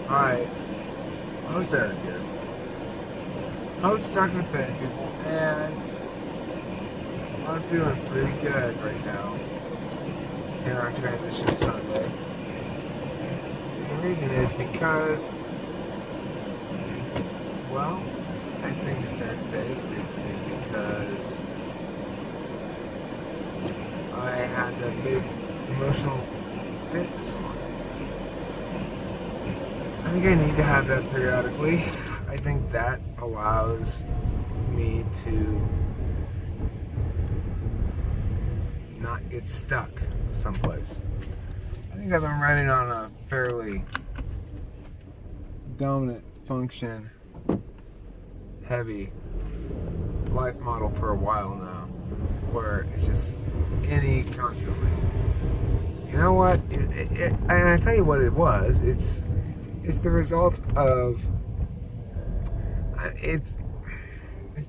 Hi, host Eric here. Host talking with Penny, and I'm feeling pretty good right now here on Transition Sunday. The reason is because, well, I think it's fair to say it's because I had that big emotional fit this morning. I think I need to have that periodically. I think that allows me to not get stuck someplace. I think I've been running on a fairly dominant function, heavy life model for a while now, where it's just any constantly. You know what? And I tell you what it was. It's the result of it's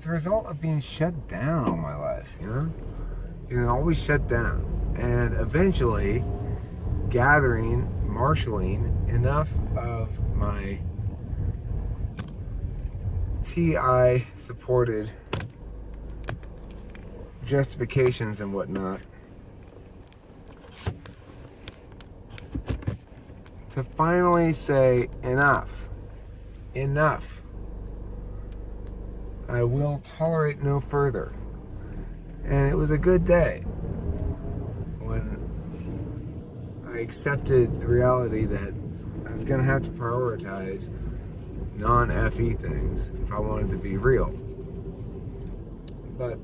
the result of being shut down all my life. You're always shut down, and eventually marshaling enough of my TI supported justifications and whatnot to finally say enough. I will tolerate no further. And it was a good day when I accepted the reality that I was going to have to prioritize non-FE things if I wanted to be real. But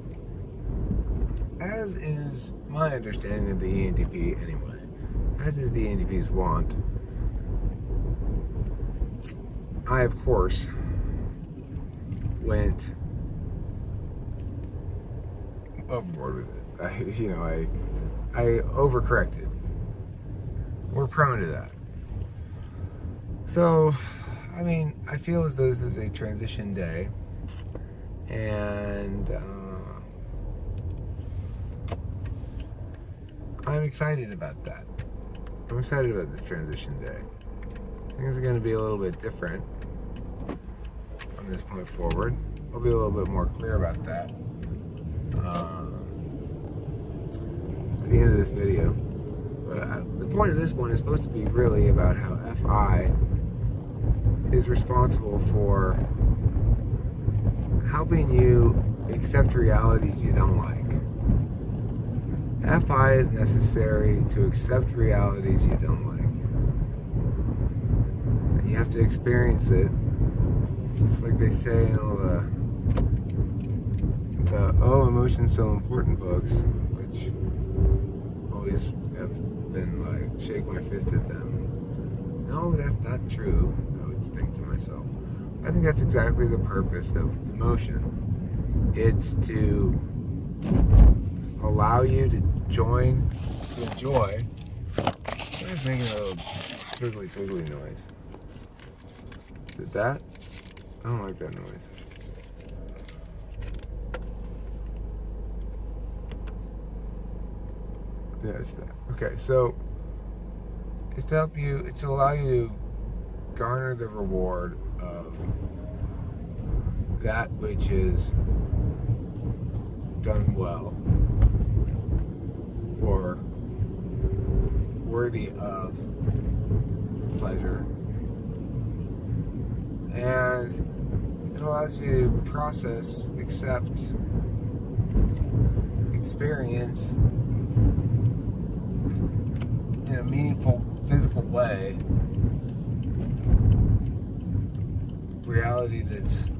as is my understanding of the ENTP anyway, as is the ENTP's want, I, of course, went overboard with it. I overcorrected. We're prone to that. So, I feel as though this is a transition day, and I'm excited about that. I'm excited about this transition day. Things are going to be a little bit different from this point forward. I'll be a little bit more clear about that at the end of this video. But the point of this one is supposed to be really about how FI is responsible for helping you accept realities you don't like. FI is necessary to accept realities you don't like. And you have to experience it, just like they say in all the Emotion's So Important books, which always have been like, shake my fist at them. No, that's not true, I would think to myself. I think that's exactly the purpose of emotion. It's to allow you to enjoy. It's making a little twiggly noise. Is it that? I don't like that noise. Yeah, it's that. Okay, so it's to allow you to garner the reward of that which is done well or worthy of pleasure. And it allows you to process, accept, experience in a meaningful, physical way reality that's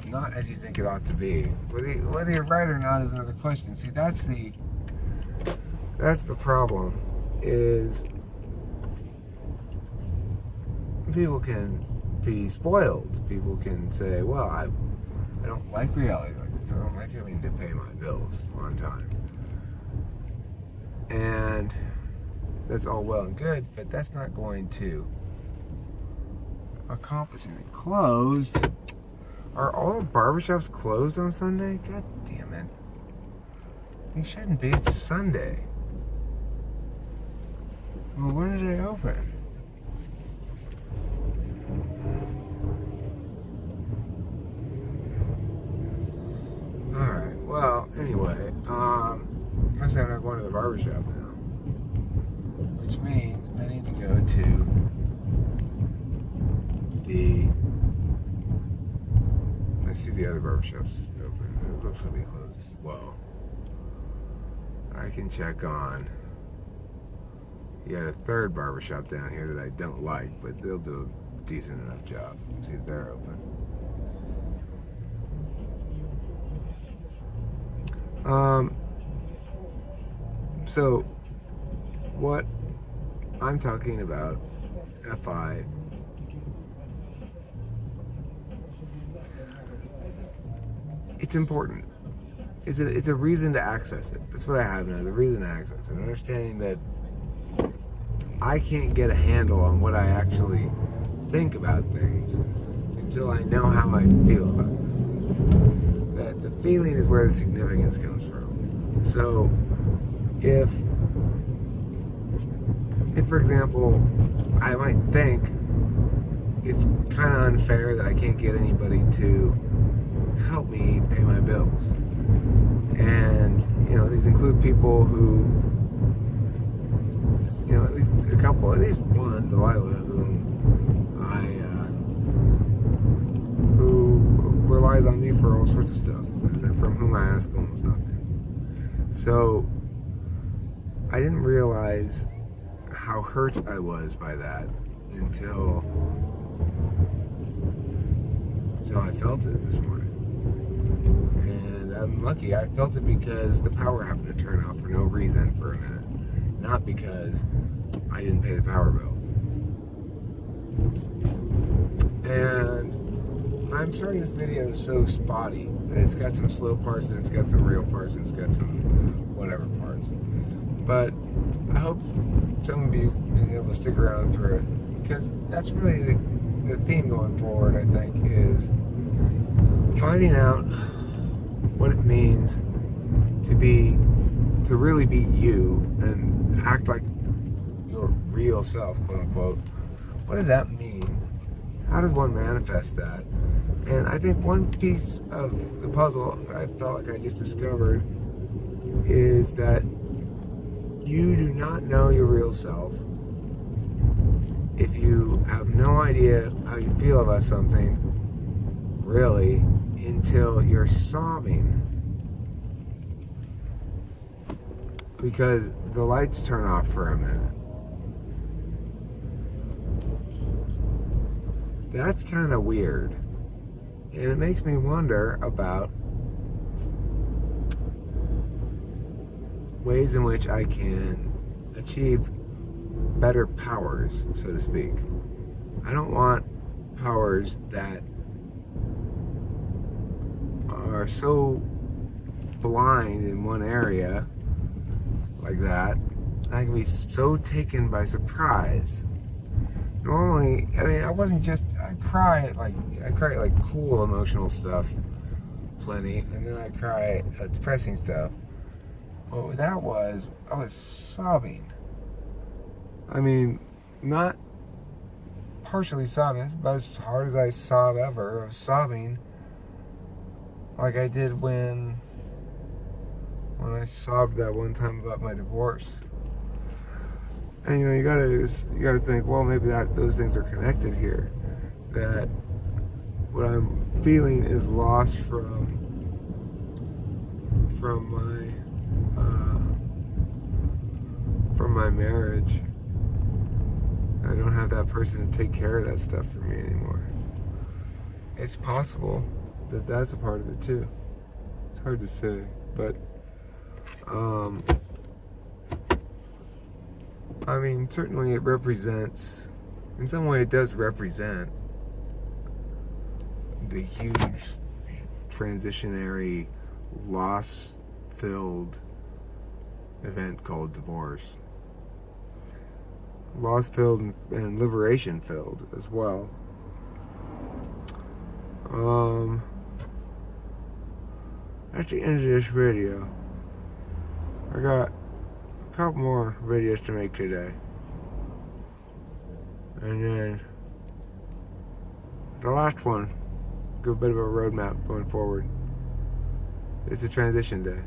not as you think it ought to be. Whether you're right or not is another question. See, that's the problem, is people can be spoiled. People can say, well, I don't like reality like this. I don't like having to pay my bills on time. And that's all well and good, but that's not going to accomplish anything. Closed? Are all barbershops closed on Sunday? God damn it. They shouldn't be. It's Sunday. Well, when did they open? barbershop now. Which means I need to go to I see the other barbershops open. It looks to be closed as well. I can check on yet a third barbershop down here that I don't like, but they'll do a decent enough job. See if they're open. So what I'm talking about, FI, it's important. It's a reason to access it. That's what I have now, the reason to access it. Understanding that I can't get a handle on what I actually think about things until I know how I feel about them. That the feeling is where the significance comes from. So if for example, I might think it's kind of unfair that I can't get anybody to help me pay my bills. And, these include people who, at least a couple, at least one, Delilah, who relies on me for all sorts of stuff, and from whom I ask almost nothing. So, I didn't realize how hurt I was by that until I felt it this morning. And I'm lucky I felt it because the power happened to turn off for no reason for a minute. Not because I didn't pay the power bill. And I'm sorry this video is so spotty. It's got some slow parts and it's got some real parts and it's got some whatever parts. But I hope some of you being able to stick around through it, because that's really the theme going forward, I think, is finding out what it means to really be you and act like your real self, quote unquote. What does that mean? How does one manifest that? And I think one piece of the puzzle I felt like I just discovered is that you do not know your real self if you have no idea how you feel about something, really, until you're sobbing because the lights turn off for a minute. That's kind of weird. And it makes me wonder about ways in which I can achieve better powers, so to speak. I don't want powers that are so blind in one area like that. I can be so taken by surprise. Normally, I cry at cool emotional stuff plenty, and then I cry at depressing stuff. But what that was, I was sobbing. Not partially sobbing, it's about as hard as I sob ever. I was sobbing like I did when I sobbed that one time about my divorce. And you gotta think, well, maybe those things are connected here. That what I'm feeling is lost from my marriage. I don't have that person to take care of that stuff for me anymore. It's possible that that's a part of it too. It's hard to say, but certainly it represents, in some way it does represent the huge transitionary, loss-filled event called divorce. Loss-filled and liberation-filled as well. At the end of this video, I got a couple more videos to make today. And then the last one, give a bit of a roadmap going forward. It's a transition day.